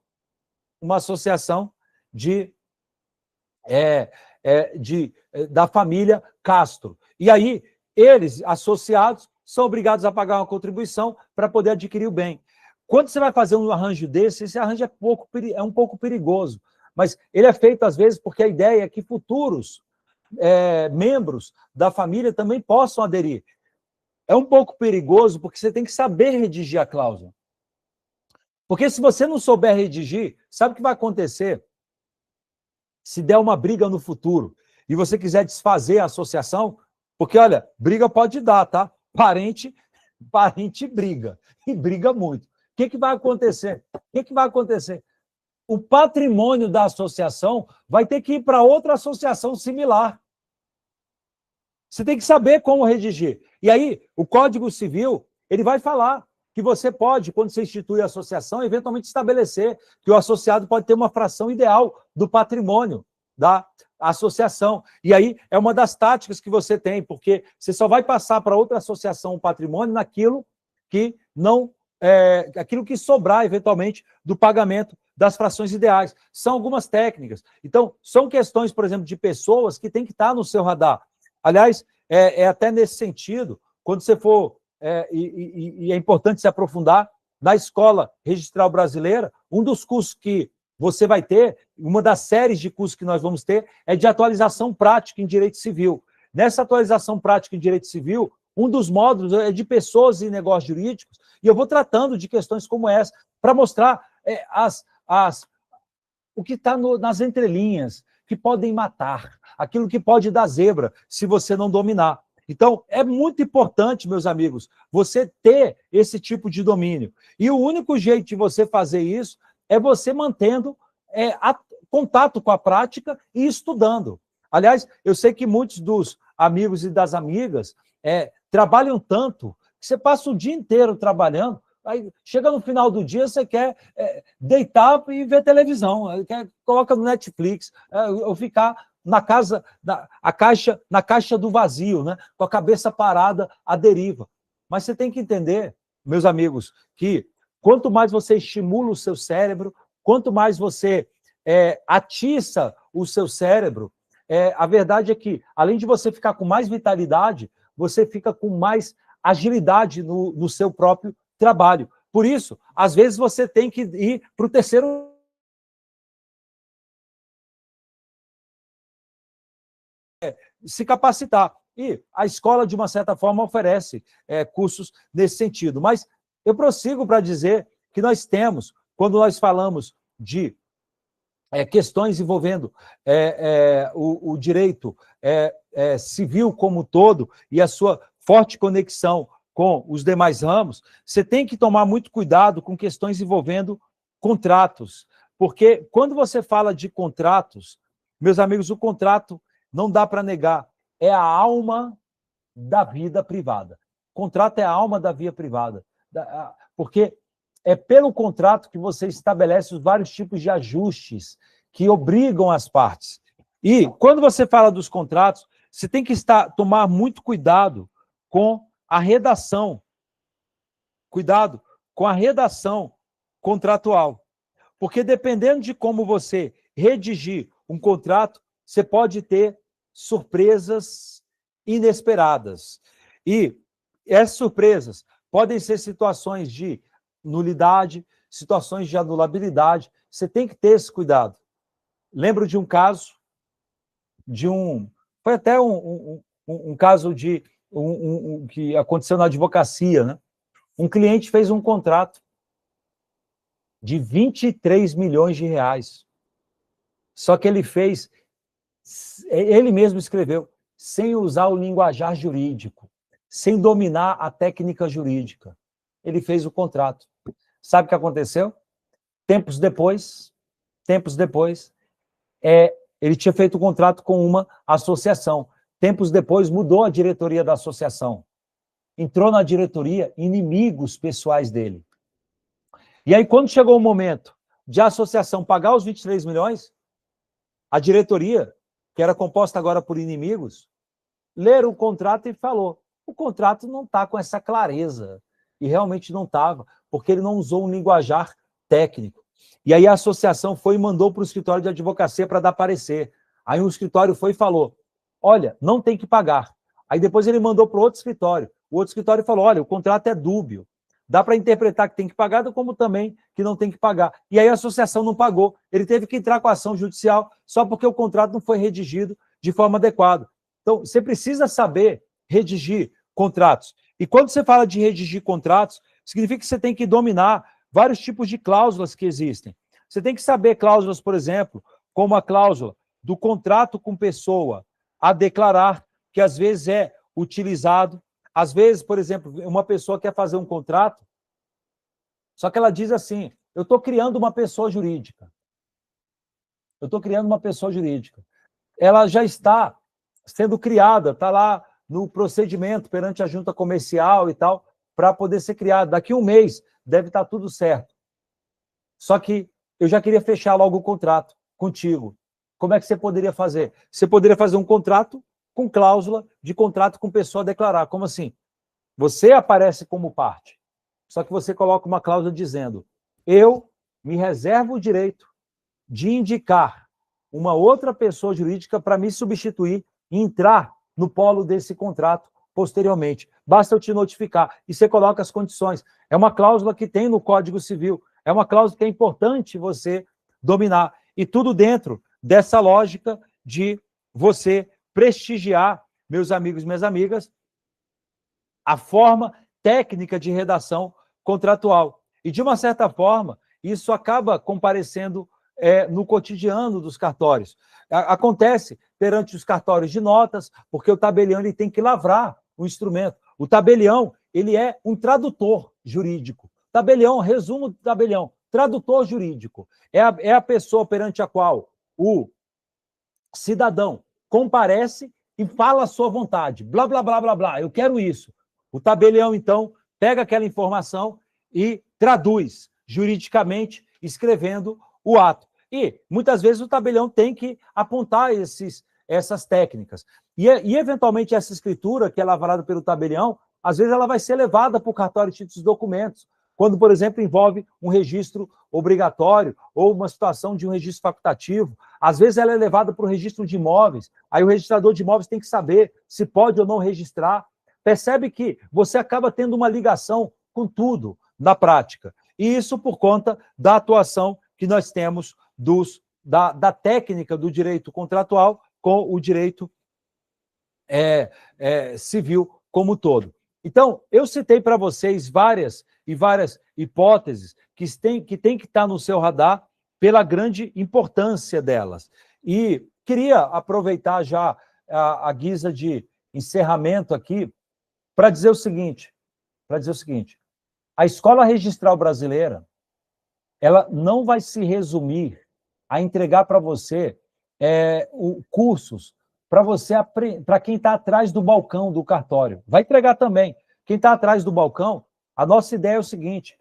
da família Castro. E aí, eles, associados, são obrigados a pagar uma contribuição para poder adquirir o bem. Quando você vai fazer um arranjo desse, esse arranjo é um pouco perigoso, mas ele é feito, às vezes, porque a ideia é que futuros membros da família também possam aderir. É um pouco perigoso porque você tem que saber redigir a cláusula. Porque se você não souber redigir, sabe o que vai acontecer? Se der uma briga no futuro e você quiser desfazer a associação, porque, olha, briga pode dar, tá? Parente briga, e briga muito. O que vai acontecer? O patrimônio da associação vai ter que ir para outra associação similar. Você tem que saber como redigir. E aí, o Código Civil, ele vai falar que você pode, quando você institui a associação, eventualmente estabelecer que o associado pode ter uma fração ideal do patrimônio da associação. E aí, é uma das táticas que você tem, porque você só vai passar para outra associação o patrimônio naquilo que não... aquilo que sobrar, eventualmente, do pagamento das frações ideais. São algumas técnicas. Então, são questões, por exemplo, de pessoas que têm que estar no seu radar. Aliás, até nesse sentido, quando você for, e é importante se aprofundar, na Escola Registral Brasileira, um dos cursos que você vai ter, uma das séries de cursos que nós vamos ter, é de atualização prática em direito civil. Nessa atualização prática em direito civil, um dos módulos é de pessoas e negócios jurídicos, e eu vou tratando de questões como essa, para mostrar o que está nas entrelinhas, que podem matar, aquilo que pode dar zebra, se você não dominar. Então, é muito importante, meus amigos, você ter esse tipo de domínio. E o único jeito de você fazer isso é você mantendo contato com a prática e estudando. Aliás, eu sei que muitos dos amigos e das amigas trabalham tanto que você passa o dia inteiro trabalhando, aí chega no final do dia, você quer deitar e ver televisão, coloca no Netflix, ou ficar na caixa do vazio, né? Com a cabeça parada à deriva. Mas você tem que entender, meus amigos, que quanto mais você estimula o seu cérebro, quanto mais você atiça o seu cérebro, a verdade é que, além de você ficar com mais vitalidade, você fica com mais agilidade no seu próprio trabalho. Por isso, às vezes você tem que ir para o terceiro... se capacitar. E a escola, de uma certa forma, oferece cursos nesse sentido. Mas eu prossigo para dizer que nós temos, quando nós falamos de questões envolvendo o direito civil como um todo e a sua forte conexão com os demais ramos, você tem que tomar muito cuidado com questões envolvendo contratos. Porque quando você fala de contratos, meus amigos, o contrato, não dá para negar, é a alma da vida privada. O contrato é a alma da vida privada. Porque é pelo contrato que você estabelece os vários tipos de ajustes que obrigam as partes. E quando você fala dos contratos, você tem que tomar muito cuidado com a redação. Cuidado com a redação contratual. Porque dependendo de como você redigir um contrato, você pode ter surpresas inesperadas. E essas surpresas podem ser situações de nulidade, situações de anulabilidade. Você tem que ter esse cuidado. Lembro de um caso, foi até um caso que aconteceu na advocacia, né? Um cliente fez um contrato de 23 milhões de reais. Só que ele fez, ele mesmo escreveu, sem usar o linguajar jurídico, sem dominar a técnica jurídica. Ele fez o contrato. Sabe o que aconteceu? Tempos depois, ele tinha feito um contrato com uma associação. Tempos depois, mudou a diretoria da associação. Entrou na diretoria inimigos pessoais dele. E aí, quando chegou o momento de a associação pagar os 23 milhões, a diretoria, que era composta agora por inimigos, leram o contrato e falou, o contrato não está com essa clareza. E realmente não estava, porque ele não usou um linguajar técnico. E aí a associação foi e mandou para o escritório de advocacia para dar parecer. Aí o escritório foi e falou, olha, não tem que pagar. Aí depois ele mandou para o outro escritório. O outro escritório falou, olha, o contrato é dúbio. Dá para interpretar que tem que pagar, como também que não tem que pagar. E aí a associação não pagou. Ele teve que entrar com a ação judicial só porque o contrato não foi redigido de forma adequada. Então, você precisa saber redigir contratos. E quando você fala de redigir contratos, significa que você tem que dominar vários tipos de cláusulas que existem. Você tem que saber cláusulas, por exemplo, como a cláusula do contrato com pessoa a declarar, que às vezes é utilizado. Às vezes, por exemplo, uma pessoa quer fazer um contrato, só que ela diz assim, eu estou criando uma pessoa jurídica. Eu estou criando uma pessoa jurídica. Ela já está sendo criada, está lá no procedimento perante a junta comercial e tal, para poder ser criada. Daqui a um mês deve estar tudo certo. Só que eu já queria fechar logo o contrato contigo. Como é que você poderia fazer? Você poderia fazer um contrato com cláusula de contrato com pessoa a declarar. Como assim? Você aparece como parte, só que você coloca uma cláusula dizendo, eu me reservo o direito de indicar uma outra pessoa jurídica para me substituir e entrar no polo desse contrato posteriormente. Basta eu te notificar. E você coloca as condições. É uma cláusula que tem no Código Civil. É uma cláusula que é importante você dominar. E tudo dentro dessa lógica de você prestigiar, meus amigos e minhas amigas, a forma técnica de redação contratual. E, de uma certa forma, isso acaba comparecendo no cotidiano dos cartórios. Acontece perante os cartórios de notas, porque o tabelião ele tem que lavrar o instrumento. O tabelião ele é um tradutor jurídico. Tabelião, resumo do tabelião, tradutor jurídico. É a pessoa perante a qual o cidadão comparece e fala a sua vontade. Blá, blá, blá, blá, blá, eu quero isso. O tabelião, então, pega aquela informação e traduz juridicamente, escrevendo o ato. E, muitas vezes, o tabelião tem que apontar essas técnicas. E, eventualmente, essa escritura, que é lavrada pelo tabelião, às vezes ela vai ser levada para o cartório de títulos e documentos, quando, por exemplo, envolve um registro obrigatório ou uma situação de um registro facultativo. Às vezes ela é levada para o registro de imóveis, aí o registrador de imóveis tem que saber se pode ou não registrar. Percebe que você acaba tendo uma ligação com tudo na prática. E isso por conta da atuação que nós temos da técnica do direito contratual com o direito civil como um todo. Então, eu citei para vocês várias hipóteses que têm que estar no seu radar pela grande importância delas. E queria aproveitar já a guisa de encerramento aqui para dizer o seguinte, a Escola Registral Brasileira, ela não vai se resumir a entregar para você cursos para quem está atrás do balcão do cartório. Vai entregar também. Quem está atrás do balcão, a nossa ideia é o seguinte,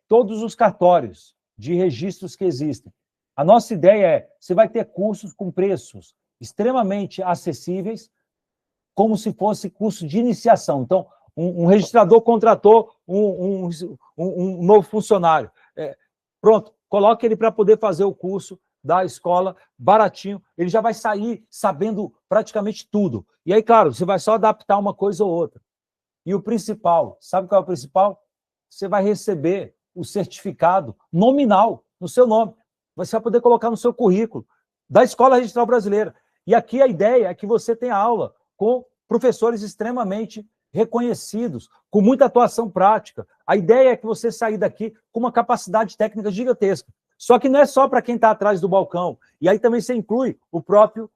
todos os cartórios de registros que existem, a nossa ideia é, você vai ter cursos com preços extremamente acessíveis, como se fosse curso de iniciação. Então, um registrador contratou um novo funcionário. Pronto, coloque ele para poder fazer o curso da escola baratinho, ele já vai sair sabendo praticamente tudo. E aí, claro, você vai só adaptar uma coisa ou outra. E o principal, sabe qual é o principal? Você vai receber o certificado nominal no seu nome. Você vai poder colocar no seu currículo da Escola Registral Brasileira. E aqui a ideia é que você tenha aula com professores extremamente reconhecidos, com muita atuação prática. A ideia é que você saia daqui com uma capacidade técnica gigantesca. Só que não é só para quem está atrás do balcão. E aí também você inclui o próprio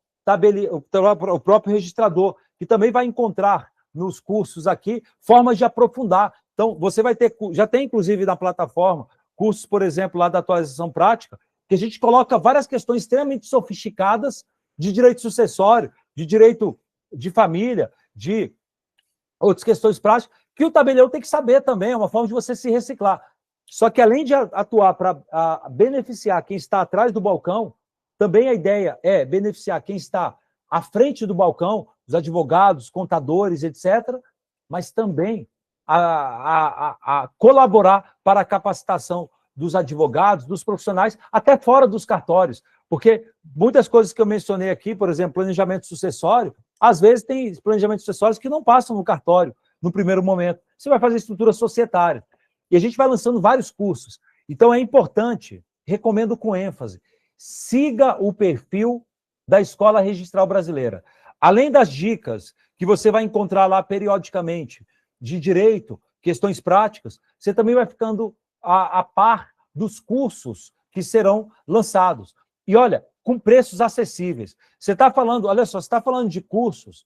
registrador, que também vai encontrar nos cursos aqui formas de aprofundar. Então, você vai ter, já tem inclusive na plataforma, cursos, por exemplo, lá da atualização prática, que a gente coloca várias questões extremamente sofisticadas de direito sucessório, de direito de família, de outras questões práticas, que o tabelião tem que saber também, é uma forma de você se reciclar. Só que, além de atuar para beneficiar quem está atrás do balcão, também a ideia é beneficiar quem está à frente do balcão, os advogados, contadores, etc., mas também a colaborar para a capacitação dos advogados, dos profissionais, até fora dos cartórios. Porque muitas coisas que eu mencionei aqui, por exemplo, planejamento sucessório, às vezes tem planejamentos sucessórios que não passam no cartório, no primeiro momento. Você vai fazer estrutura societária. E a gente vai lançando vários cursos. Então, é importante, recomendo com ênfase, siga o perfil da Escola Registral Brasileira. Além das dicas que você vai encontrar lá periodicamente de direito, questões práticas, você também vai ficando a par dos cursos que serão lançados. E olha, com preços acessíveis. Você está falando, olha só, você está falando de cursos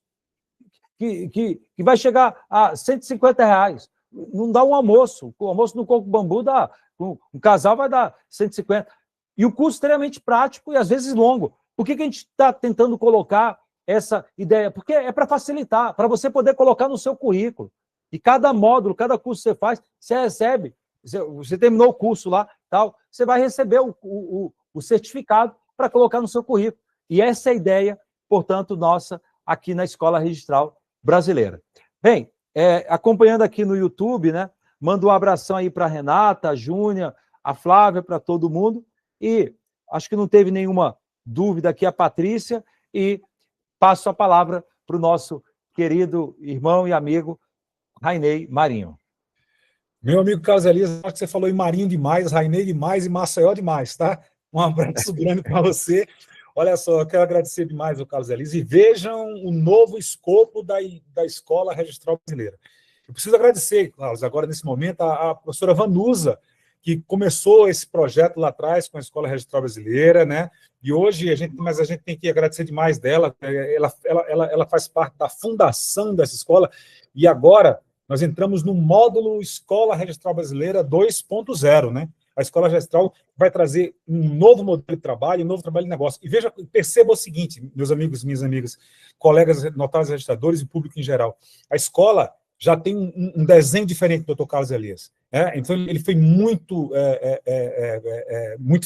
que vai chegar a R$150. Não dá um almoço. O almoço no Coco Bambu dá, um casal vai dar 150. E o curso extremamente prático e às vezes longo. Por que a gente está tentando colocar essa ideia? Porque é para facilitar, para você poder colocar no seu currículo. E cada módulo, cada curso que você faz, você recebe. Você terminou o curso lá, tal, você vai receber o certificado para colocar no seu currículo. E essa é a ideia, portanto, nossa aqui na Escola Registral Brasileira. Bem, acompanhando aqui no YouTube, né? Mando um abração aí para a Renata, a Júnia, a Flávia, para todo mundo. E acho que não teve nenhuma dúvida aqui a Patrícia. E passo a palavra para o nosso querido irmão e amigo Rainei Marinho. Meu amigo Carlos Elias, acho que você falou em Marinho demais, Rainei demais e Maceió demais, tá? Um abraço grande para você. Olha só, eu quero agradecer demais ao Carlos Elias e vejam o novo escopo da Escola Registral Brasileira. Eu preciso agradecer, Carlos, agora nesse momento, a professora Vanusa, que começou esse projeto lá atrás com a Escola Registral Brasileira, né? E hoje a gente tem que agradecer demais dela. Ela faz parte da fundação dessa escola e agora nós entramos no módulo Escola Registral Brasileira 2.0, né? A Escola Registral vai trazer um novo modelo de trabalho, um novo trabalho de negócio. E perceba o seguinte, meus amigos, minhas amigas, colegas notários registradores e público em geral. A escola já tem um desenho diferente do Dr. Carlos Elias. Então, ele foi muito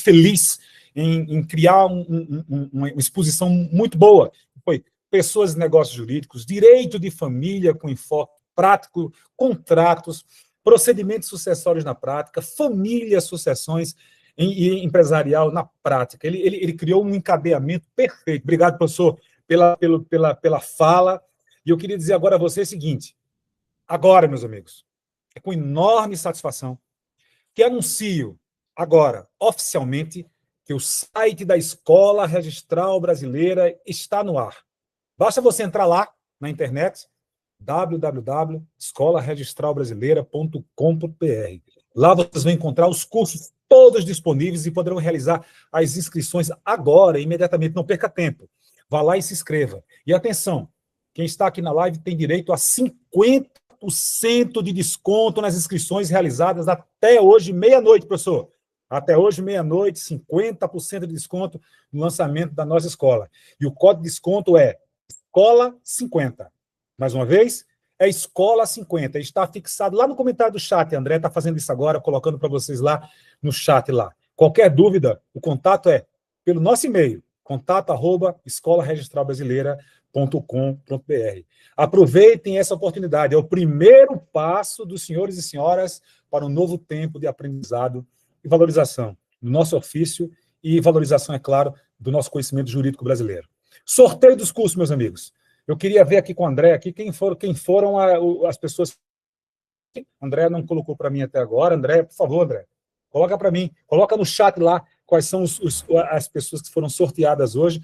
feliz em criar uma exposição muito boa. Foi pessoas e negócios jurídicos, direito de família com enfoque prático, contratos, procedimentos sucessórios na prática, família, sucessões e empresarial na prática. Ele criou um encadeamento perfeito. Obrigado, professor, pela fala. E eu queria dizer agora a você o seguinte, agora, meus amigos, é com enorme satisfação que anuncio agora, oficialmente, que o site da Escola Registral Brasileira está no ar. Basta você entrar lá na internet, www.escolaregistralbrasileira.com.br. Lá vocês vão encontrar os cursos todos disponíveis e poderão realizar as inscrições agora, imediatamente. Não perca tempo. Vá lá e se inscreva. E atenção, quem está aqui na live tem direito a 50% de desconto nas inscrições realizadas até hoje, meia-noite, professor. Até hoje, meia-noite, 50% de desconto no lançamento da nossa escola. E o código de desconto é Escola 50. Mais uma vez, é Escola 50. Está fixado lá no comentário do chat. André está fazendo isso agora, colocando para vocês lá no chat lá. Qualquer dúvida, o contato é pelo nosso e-mail, contato@escolaregistralbrasileira.com.br. Aproveitem essa oportunidade. É o primeiro passo dos senhores e senhoras para um novo tempo de aprendizado e valorização do nosso ofício e valorização, é claro, do nosso conhecimento jurídico brasileiro. Sorteio dos cursos, meus amigos. Eu queria ver aqui com o André aqui quem foram as pessoas. André não colocou para mim até agora. André, por favor, André, coloca para mim, coloca no chat lá quais são as pessoas que foram sorteadas hoje,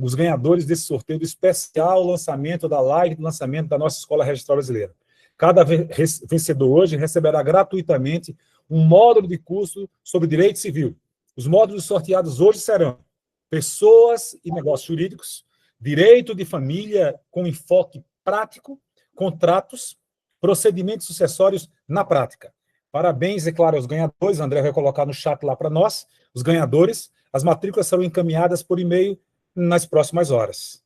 os ganhadores desse sorteio do especial lançamento da live, do lançamento da nossa Escola Registral Brasileira. Cada vencedor hoje receberá gratuitamente um módulo de curso sobre direito civil. Os módulos sorteados hoje serão pessoas e negócios jurídicos, direito de família com enfoque prático, contratos, procedimentos sucessórios na prática. Parabéns, é claro, aos ganhadores. André vai colocar no chat lá para nós, os ganhadores. As matrículas serão encaminhadas por e-mail nas próximas horas.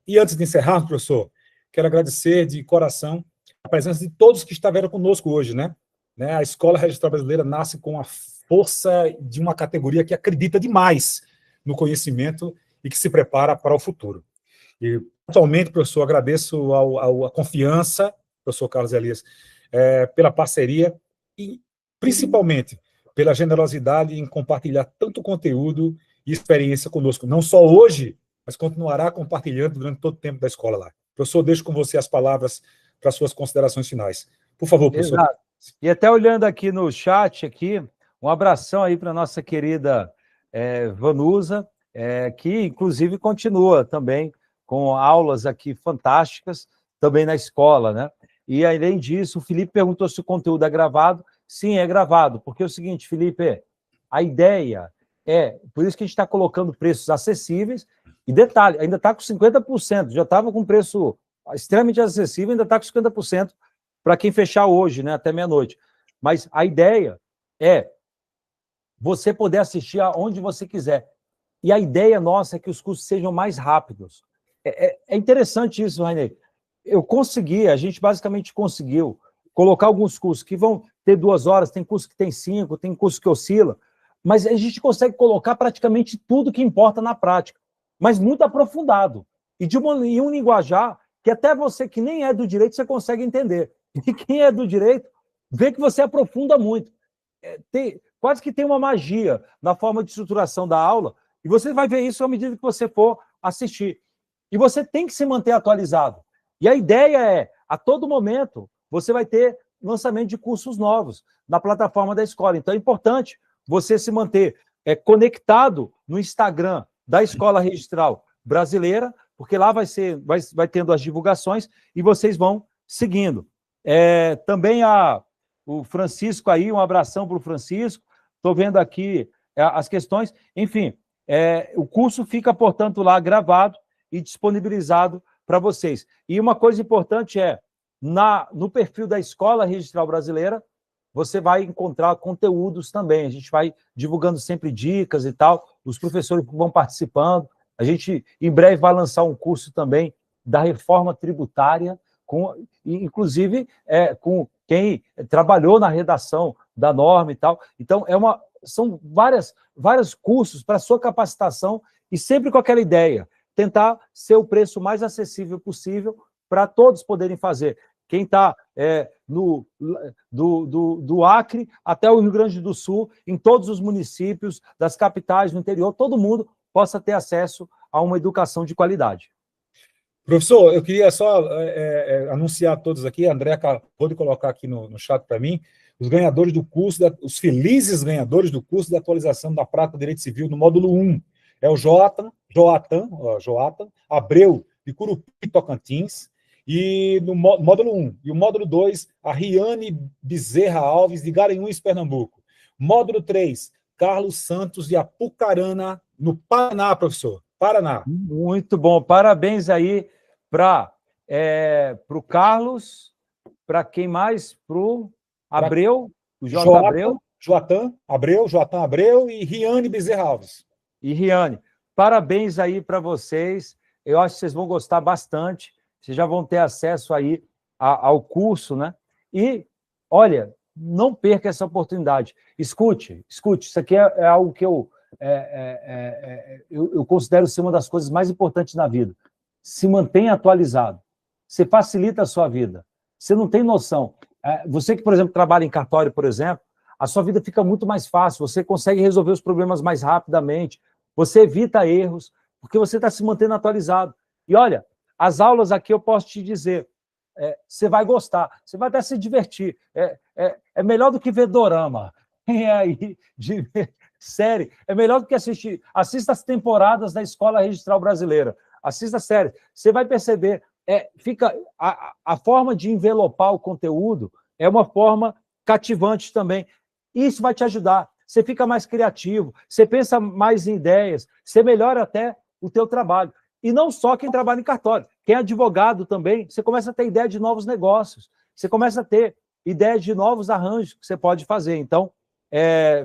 E antes de encerrar, professor, quero agradecer de coração a presença de todos que estiveram conosco hoje, né? A Escola Registral Brasileira nasce com a força de uma categoria que acredita demais no conhecimento e que se prepara para o futuro. E, atualmente, professor, agradeço a confiança, professor Carlos Elias, pela parceria e, principalmente, pela generosidade em compartilhar tanto conteúdo e experiência conosco, não só hoje, mas continuará compartilhando durante todo o tempo da escola lá. Professor, deixo com você as palavras para suas considerações finais. Por favor, professor. Exato. E até olhando aqui no chat, um abração aí para a nossa querida Vanusa, que inclusive continua também com aulas aqui fantásticas, também na escola, né? E além disso, o Felipe perguntou se o conteúdo é gravado. Sim, é gravado, porque é o seguinte, Felipe, a ideia por isso que a gente está colocando preços acessíveis, e detalhe, ainda está com 50%, já estava com preço extremamente acessível, ainda está com 50% para quem fechar hoje, né, até meia-noite. Mas a ideia é você poder assistir aonde você quiser. E a ideia nossa é que os cursos sejam mais rápidos. É interessante isso, Rainei. A gente basicamente conseguiu colocar alguns cursos que vão ter 2 horas, tem curso que tem 5, tem curso que oscila, mas a gente consegue colocar praticamente tudo que importa na prática, mas muito aprofundado. E em um linguajar que até você que nem é do direito, você consegue entender. E quem é do direito, vê que você aprofunda muito. Quase que tem uma magia na forma de estruturação da aula, e você vai ver isso à medida que você for assistir. E você tem que se manter atualizado. E a ideia a todo momento, você vai ter lançamento de cursos novos na plataforma da escola. Então, é importante você se manter conectado no Instagram da Escola Registral Brasileira, porque lá vai tendo as divulgações e vocês vão seguindo. Também o Francisco aí, um abração para o Francisco. Estou vendo aqui as questões. Enfim, o curso fica, portanto, lá gravado e disponibilizado para vocês. E uma coisa importante no perfil da Escola Registral Brasileira, você vai encontrar conteúdos também. A gente vai divulgando sempre dicas e tal, os professores vão participando. A gente, em breve, vai lançar um curso também da reforma tributária, inclusive com quem trabalhou na redação da norma e tal. Então, são vários cursos para a sua capacitação e sempre com aquela ideia, tentar ser o preço mais acessível possível para todos poderem fazer. Quem está do Acre até o Rio Grande do Sul, em todos os municípios, das capitais, no interior, todo mundo possa ter acesso a uma educação de qualidade. Professor, eu queria só anunciar a todos aqui, a André acabou de colocar aqui no chat para mim, os ganhadores do curso, os felizes ganhadores do curso de atualização da prática do direito civil no módulo 1. É o Jota, Joatan Abreu, de Curupi, Tocantins, e no módulo 1. E o módulo 2, a Riane Bezerra Alves, de Garanhuns, Pernambuco. Módulo 3, Carlos Santos, de Apucarana, no Paraná, professor. Paraná. Muito bom. Parabéns aí para o Carlos, para quem mais? Para o Abreu, o Joatan Abreu e Riane Bezerra Alves. E Riane, parabéns aí para vocês. Eu acho que vocês vão gostar bastante. Vocês já vão ter acesso aí ao curso, né? E, olha, não perca essa oportunidade. Escute. Isso aqui é algo que eu considero ser uma das coisas mais importantes na vida. Se mantenha atualizado. Você facilita a sua vida. Você não tem noção. Você que, por exemplo, trabalha em cartório, por exemplo, a sua vida fica muito mais fácil, você consegue resolver os problemas mais rapidamente, você evita erros, porque você está se mantendo atualizado. E olha, as aulas aqui eu posso te dizer, você vai gostar, você vai até se divertir. É melhor do que ver dorama. De série. É melhor do que assistir. Assista as temporadas da Escola Registral Brasileira. Assista a série. Você vai perceber, a forma de envelopar o conteúdo é uma forma cativante também. Isso vai te ajudar. Você fica mais criativo, você pensa mais em ideias, você melhora até o teu trabalho. E não só quem trabalha em cartório. Quem é advogado também, você começa a ter ideia de novos negócios. Você começa a ter ideia de novos arranjos que você pode fazer. Então,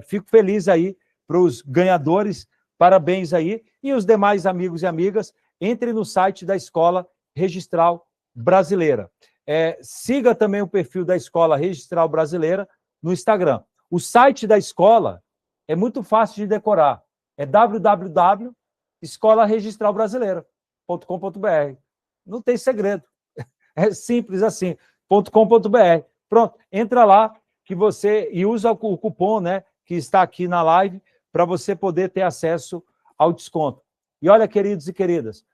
fico feliz aí para os ganhadores. Parabéns aí. E os demais amigos e amigas, entre no site da Escola Registral Brasileira. Siga também o perfil da Escola Registral Brasileira no Instagram. O site da escola é muito fácil de decorar. É www.escolaregistralbrasileira.com.br. Não tem segredo. É simples assim. .com.br. Pronto, entra lá e usa o cupom, né, que está aqui na live para você poder ter acesso ao desconto. E olha, queridos e queridas,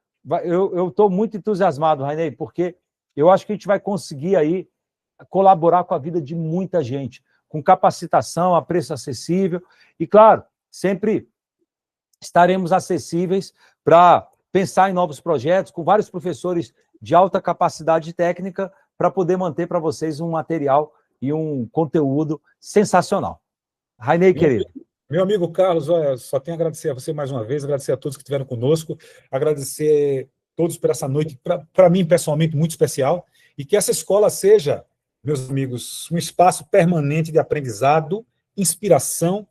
eu estou muito entusiasmado, Rainei, porque eu acho que a gente vai conseguir aí colaborar com a vida de muita gente, com capacitação a preço acessível e, claro, sempre estaremos acessíveis para pensar em novos projetos, com vários professores de alta capacidade técnica para poder manter para vocês um material e um conteúdo sensacional. Rainei, querido. Meu amigo Carlos, olha, só tenho a agradecer a você mais uma vez, agradecer a todos que estiveram conosco, agradecer a todos por essa noite, para mim, pessoalmente, muito especial, e que essa escola seja, meus amigos, um espaço permanente de aprendizado, inspiração,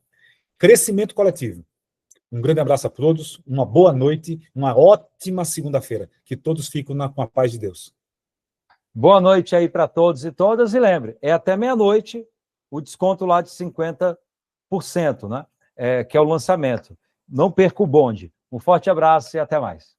crescimento coletivo. Um grande abraço a todos, uma boa noite, uma ótima segunda-feira. Que todos fiquem com a paz de Deus. Boa noite aí para todos e todas, e lembre, até meia-noite o desconto lá de 50%, né? Que é o lançamento. Não perca o bonde. Um forte abraço e até mais.